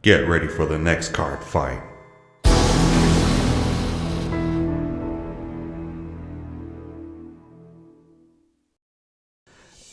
Get ready for the next card fight.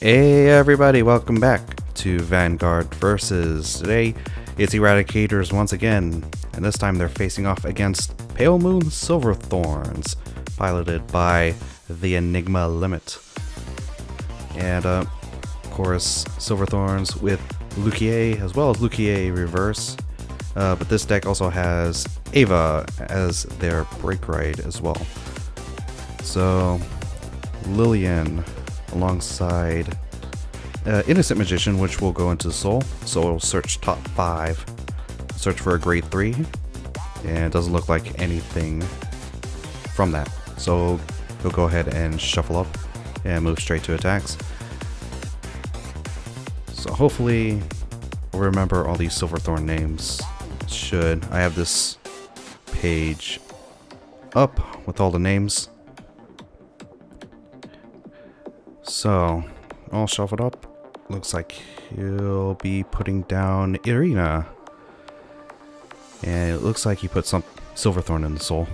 Hey everybody, welcome back to Vanguard versus. Today it's Eradicators once again, and this time they're facing off against Pale Moon Silver Thorns, piloted by the Enigma Limit. And of course, Silver Thorns with Lukier as well as Lukier Reverse, but this deck also has Ava as their break ride as well. So Lillian alongside Innocent Magician, which will go into Soul. So it'll search top 5, search for a grade 3, and it doesn't look like anything from that. So he'll go ahead and shuffle up and move straight to attacks. So hopefully I'll remember all these Silverthorn names. I have this page up with all the names. So, all shuffled up. Looks like he'll be putting down Irina. And it looks like he put some Silverthorn in the soul.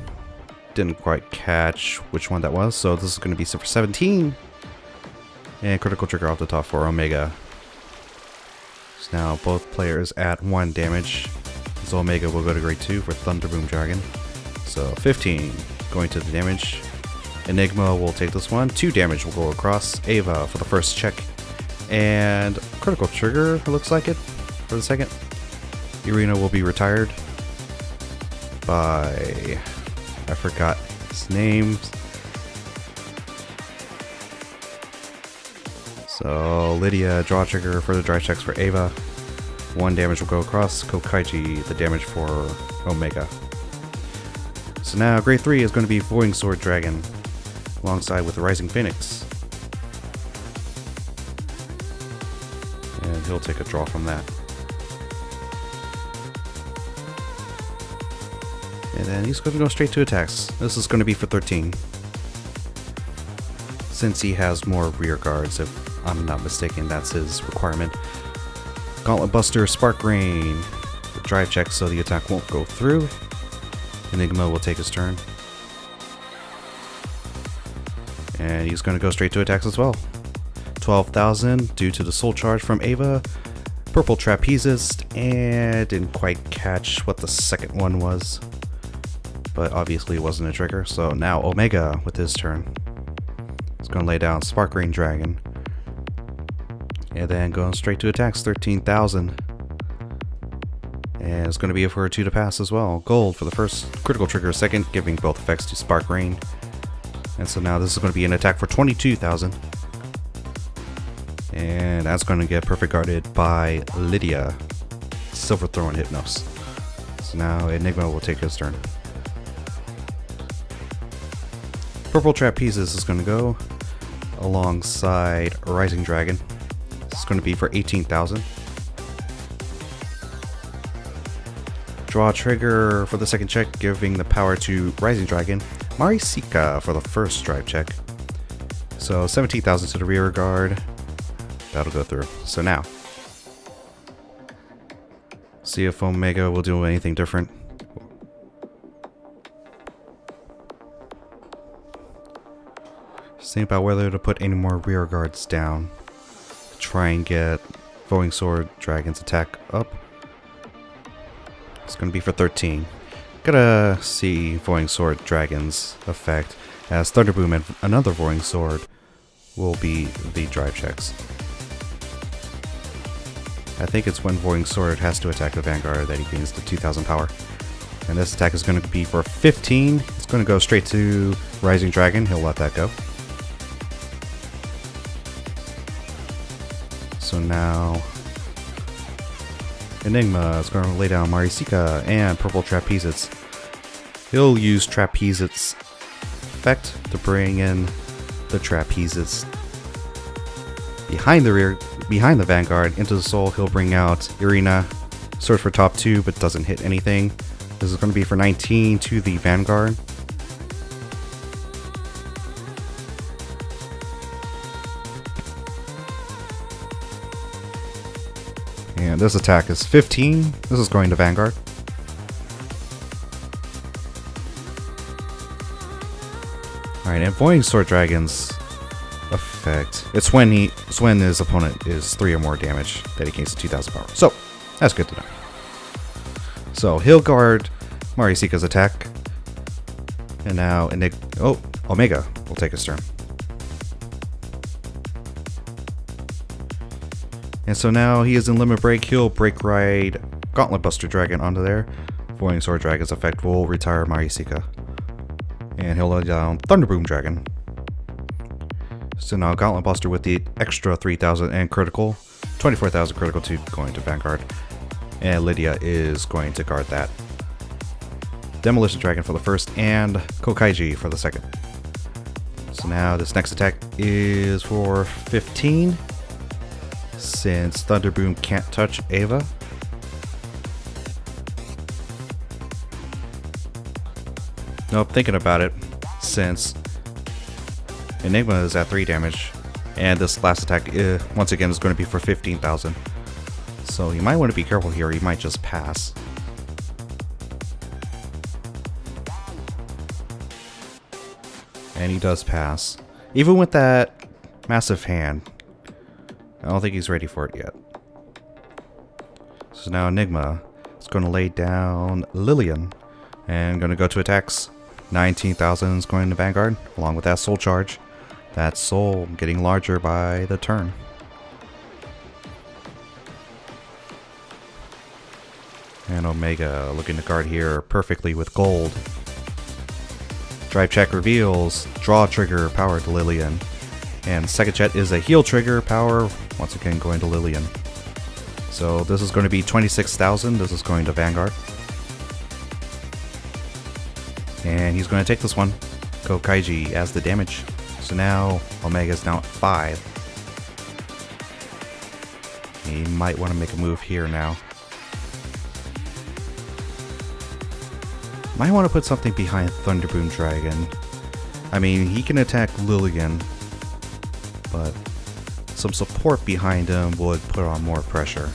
Didn't quite catch which one that was, so this is going to be for 17. And critical trigger off the top for Omega. So now both players add 1 damage. So Omega will go to grade 2 for Thunderboom Dragon. So 15 going to the damage. Enigma will take this one. 2 damage will go across Ava for the first check. And critical trigger, looks like it, for the second. Irina will be retired by... I forgot his name. So Lydia, draw trigger for the drive checks for Ava. 1 damage will go across Kokaiji, the damage for Omega. So now grade 3 is going to be Voiding Sword Dragon, alongside with the Rising Phoenix. And he'll take a draw from that. And then he's going to go straight to attacks. This is going to be for 13. Since he has more rear guards, if I'm not mistaken, that's his requirement. Gauntlet Buster, Spark Rain. The drive check so the attack won't go through. Enigma will take his turn. And he's going to go straight to attacks as well. 12,000 due to the soul charge from Ava. Purple Trapezist, and didn't quite catch what the second one was. But obviously it wasn't a trigger. So now Omega with his turn. He's going to lay down Spark Rain Dragon. And then going straight to attacks, 13,000. And it's going to be for a 2 to pass as well. Gold for the first, critical trigger second, giving both effects to Spark Rain. And so now this is going to be an attack for 22,000. And that's going to get perfect guarded by Lydia. Silverthorn Hypnos. So now Enigma will take his turn. Purple Trapezist is going to go alongside Rising Dragon. This is going to be for 18,000. Draw trigger for the second check, giving the power to Rising Dragon. Marisika for the first drive check. So 17,000 to the rear guard. That'll go through. So now, see if Omega will do anything different. Just think about whether to put any more rear guards down. Try and get Voiding Sword Dragon's attack up. It's going to be for 13. Gotta see Voiding Sword Dragon's effect, as Thunderboom and another Voiding Sword will be the drive checks. I think it's when Voiding Sword has to attack the Vanguard that he gains the 2,000 power. And this attack is going to be for 15. It's going to go straight to Rising Dragon. He'll let that go. So now Enigma is going to lay down Marisika and Purple Trapezist. He'll use Trapezist's effect to bring in the Trapezist behind the Vanguard into the soul. He'll bring out Irina, search for top 2, but doesn't hit anything. This is going to be for 19 to the Vanguard. And this attack is 15. This is going to Vanguard. Alright, and Voiding Sword Dragon's effect. It's when his opponent is 3 or more damage that he gains 2000 power. So, that's good to know. So, he'll guard Marisika's attack. And now Omega will take his turn. And so now he is in Limit Break. He'll Break Ride Gauntlet Buster Dragon onto there. Voiding Sword Dragon's effect will retire Marisika. And he'll lay down Thunder Boom Dragon. So now Gauntlet Buster with the extra 3000 and critical. 24,000 critical to going to Vanguard. And Lydia is going to guard that. Demolition Dragon for the first and Kokaiji for the second. So now this next attack is for 15. Since Thunder Boom can't touch Ava. Nope, thinking about it, since Enigma is at 3 damage, and this last attack, once again, is going to be for 15,000. So you might want to be careful here, you might just pass. And he does pass. Even with that massive hand, I don't think he's ready for it yet. So now Enigma is going to lay down Lillian, and going to go to attacks. 19,000 is going to Vanguard, along with that soul charge. That soul getting larger by the turn. And Omega looking to guard here perfectly with gold. Drive check reveals, draw trigger, power to Lillian. And second check is a heal trigger, power, once again going to Lillian. So this is going to be 26,000, this is going to Vanguard. And he's going to take this one. Kokaiji as the damage. So now Omega's now at 5. He might want to make a move here now. Might want to put something behind Thunderboom Dragon. I mean, he can attack Lillian, but some support behind him would put on more pressure.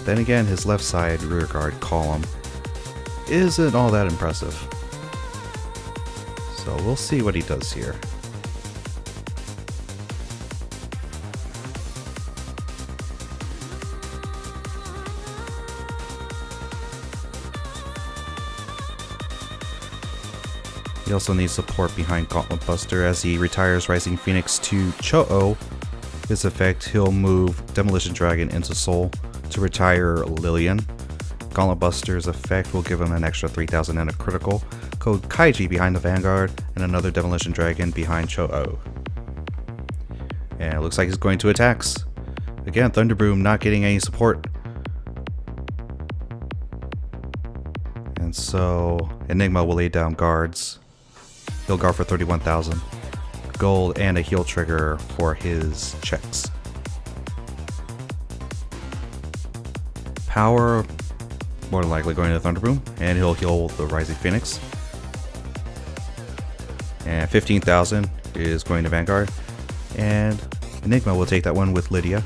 Then again, his left side rearguard column isn't all that impressive. So we'll see what he does here. He also needs support behind Gauntlet Buster as he retires Rising Phoenix to Cho-Oh. His effect, he'll move Demolition Dragon into Soul to retire Lillian. Gauntlet Buster's effect will give him an extra 3,000 and a critical. Code Kaiji behind the Vanguard and another Demolition Dragon behind Cho-Oh. And it looks like he's going to attacks. Again, Thunderboom not getting any support. And so Enigma will lay down guards. He'll guard for 31,000 gold and a heal trigger for his checks. Power, more than likely going to Thunderboom, and he'll heal the Rising Phoenix. And 15,000 is going to Vanguard, and Enigma will take that one with Lydia.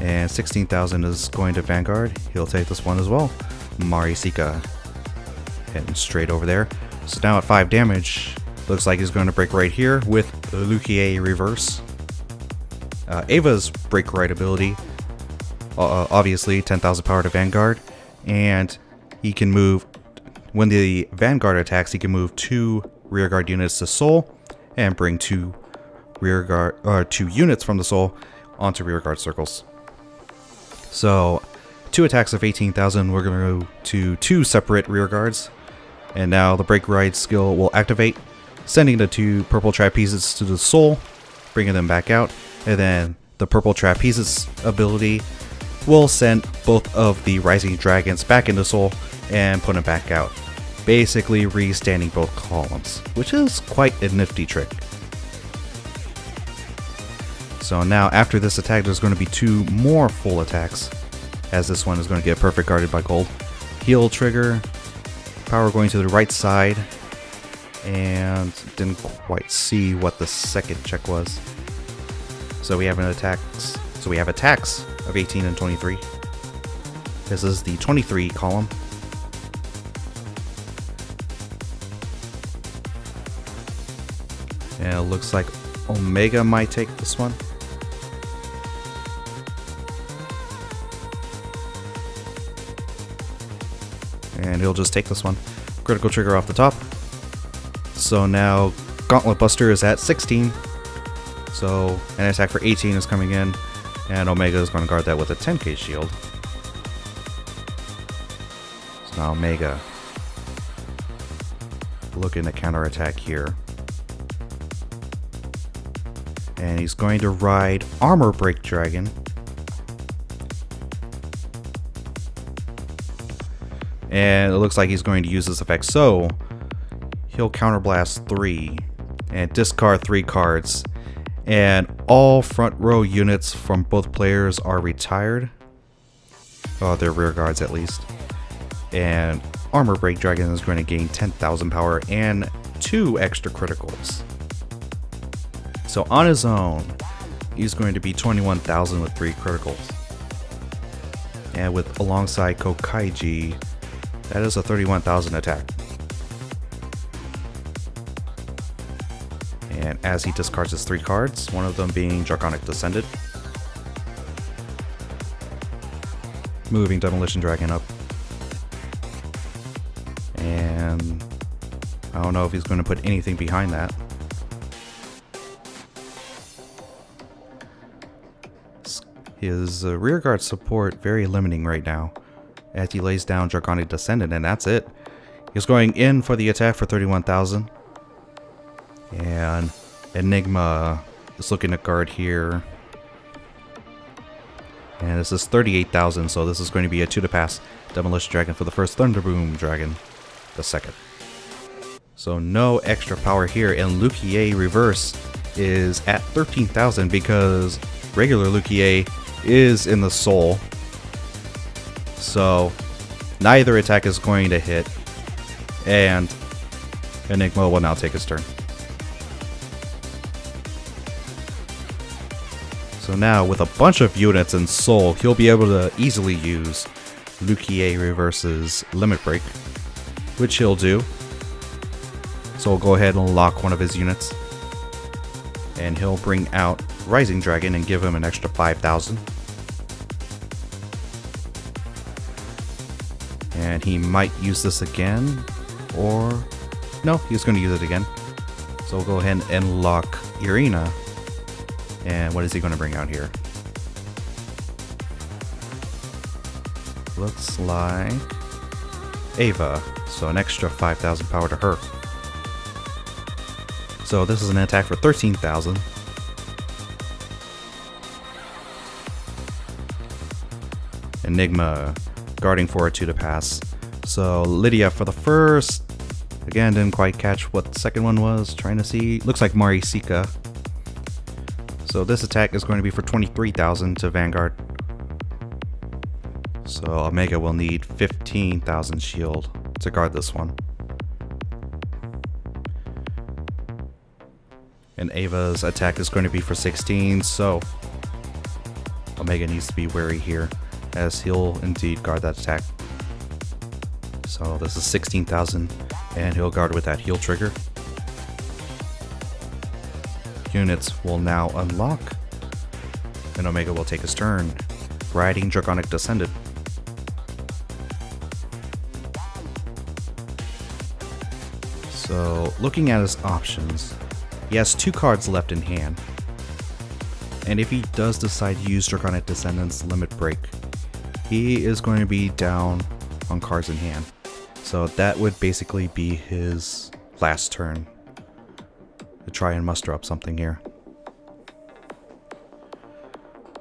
And 16,000 is going to Vanguard. He'll take this one as well. Marisika heading straight over there. So now at 5 damage, looks like he's going to break right here with Lukier Reverse. Ava's break right ability, obviously 10,000 power to Vanguard, and he can move, when the Vanguard attacks, he can move 2 rearguard units to Soul and bring 2 units from the Soul onto rearguard circles. So 2 attacks of 18,000, we're going to go to 2 separate rearguards. And now the Break Ride skill will activate, sending the 2 purple trapezes to the Soul, bringing them back out. And then the purple trapezes ability will send both of the Rising Dragons back into Soul and put them back out. Basically re-standing both columns, which is quite a nifty trick. So now after this attack, there's going to be 2 more full attacks, as this one is going to get perfect guarded by gold. Heal trigger. Power going to the right side, and didn't quite see what the second check was. So we have attacks of 18 and 23. This is the 23 column. And it looks like Omega might take this one. And he'll just take this one. Critical trigger off the top. So now Gauntlet Buster is at 16. So an attack for 18 is coming in. And Omega is going to guard that with a 10k shield. So now Omega looking to counterattack here. And he's going to ride Armor Break Dragon. And it looks like he's going to use this effect. So he'll counterblast 3 and discard 3 cards. And all front row units from both players are retired. Oh, their rear guards at least. And Armor Break Dragon is going to gain 10,000 power and 2 extra criticals. So on his own, he's going to be 21,000 with 3 criticals. And with alongside Kokaiji, that is a 31,000 attack. And as he discards his 3 cards, one of them being Draconic Descendant, moving Demolition Dragon up. And I don't know if he's going to put anything behind that. His rearguard support very limiting right now, as he lays down Draconic Descendant, and that's it. He's going in for the attack for 31,000. And Enigma is looking to guard here. And this is 38,000, so this is going to be a 2 to pass Demolition Dragon for the first, Thunderboom Dragon the second. So no extra power here, and Lukier Reverse is at 13,000 because regular Lukier is in the soul. So neither attack is going to hit, and Enigma will now take his turn. So now with a bunch of units in soul, he'll be able to easily use Lukier Reverse's Limit Break, which he'll do. So we'll go ahead and lock one of his units, and he'll bring out Rising Dragon and give him an extra 5,000. And he might use this again, or no, he's going to use it again. So we'll go ahead and lock Irina. And what is he going to bring out here? Looks like Ava, so an extra 5,000 power to her. So this is an attack for 13,000. Enigma guarding for a 2 to pass. So Lydia for the first. Again, didn't quite catch what the second one was. Trying to see. Looks like Marisika. So this attack is going to be for 23,000 to Vanguard. So Omega will need 15,000 shield to guard this one. And Ava's attack is going to be for 16, so Omega needs to be wary here, as he'll indeed guard that attack. So this is 16,000, and he'll guard with that heal trigger. Units will now unlock, and Omega will take his turn, riding Draconic Descendant. So looking at his options, he has 2 cards left in hand, and if he does decide to use Draconic Descendant's Limit Break, he is going to be down on cards in hand. So that would basically be his last turn to try and muster up something here.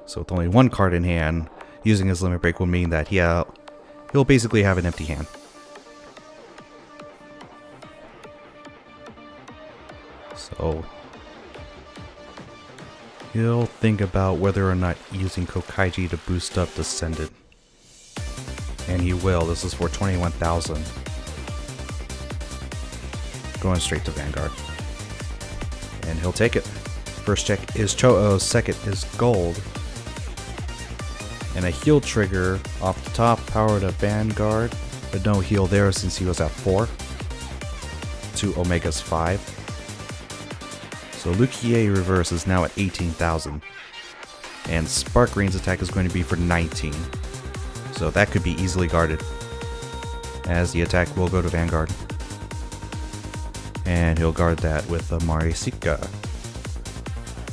So with only 1 card in hand, using his Limit Break will mean that he'll basically have an empty hand. So he'll think about whether or not using Kokaiji to boost up Descendant. And he will. This is for 21,000. Going straight to Vanguard. And he'll take it. First check is Cho-Oh, second is Gold. And a heal trigger off the top, power to Vanguard, but no heal there since he was at 4 to Omega's 5. So Lukier reverse is now at 18,000. And Spark Rain's attack is going to be for 19. So that could be easily guarded, as the attack will go to Vanguard. And he'll guard that with a Marisika.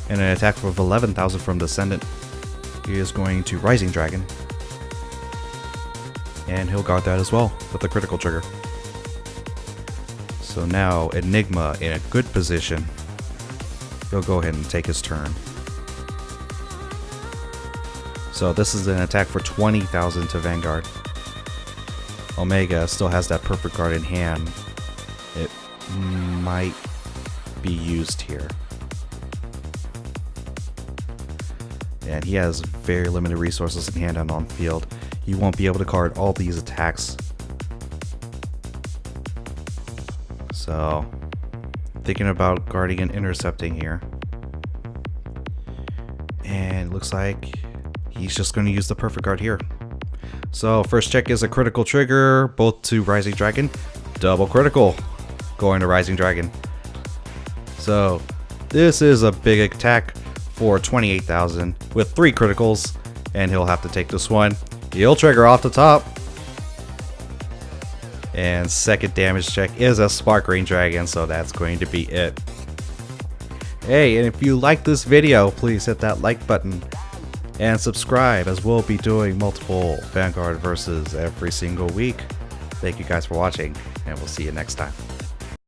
And an attack of 11,000 from Descendant. He is going to Rising Dragon. And he'll guard that as well with a critical trigger. So now Enigma in a good position. He'll go ahead and take his turn. So this is an attack for 20,000 to Vanguard. Omega still has that perfect guard in hand. It might be used here. And he has very limited resources in hand and on field. He won't be able to guard all these attacks. So, thinking about guarding and intercepting here. And it looks like he's just going to use the perfect guard here. So, first check is a critical trigger, both to Rising Dragon. Double critical, going to Rising Dragon. So, this is a big attack for 28,000 with 3 criticals, and he'll have to take this one. He'll trigger off the top. And second damage check is a Spark Rain Dragon, so that's going to be it. Hey, and if you like this video, please hit that like button and subscribe, as we'll be doing multiple Vanguard versus every single week. Thank you guys for watching, and we'll see you next time.